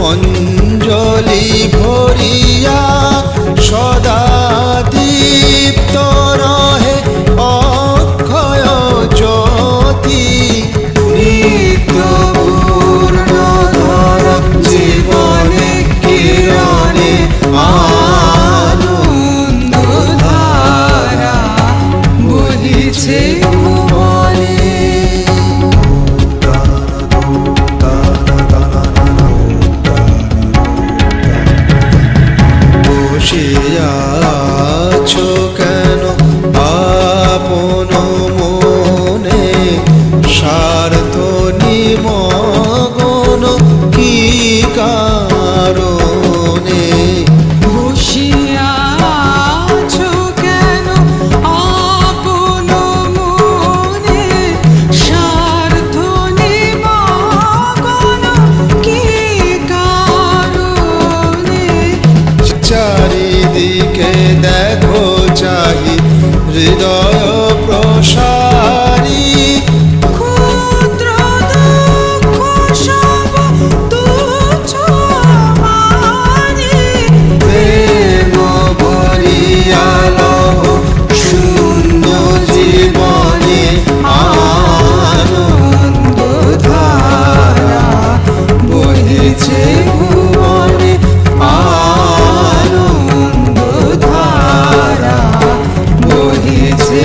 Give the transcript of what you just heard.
অঞ্জলি ভরিয়া সদা দীপ্ত রহে অক্ষয় জ্যোতি নিত্য পূর্ণধর জীবনে কিরণে আনন্দ ধারা বহিছে ভুবনে। বসিয়াছো কেন আপন মনে স্বার্থ নিমগ্ন কি কারণে? বসিয়াছো কেন আপন মনে স্বার্থ নিমগ্ন কি কারণে? চারিদিকে দেখো চাহি হৃদয় প্রসারী ক্ষুদ্র দুঃখ সব তুচ্ছ মানি। প্রেম ভরিয়া লহ শূন্য জীবনে আনন্দ ধারা বহিছে ভুবনে আনন্দ ধারা বহিছে।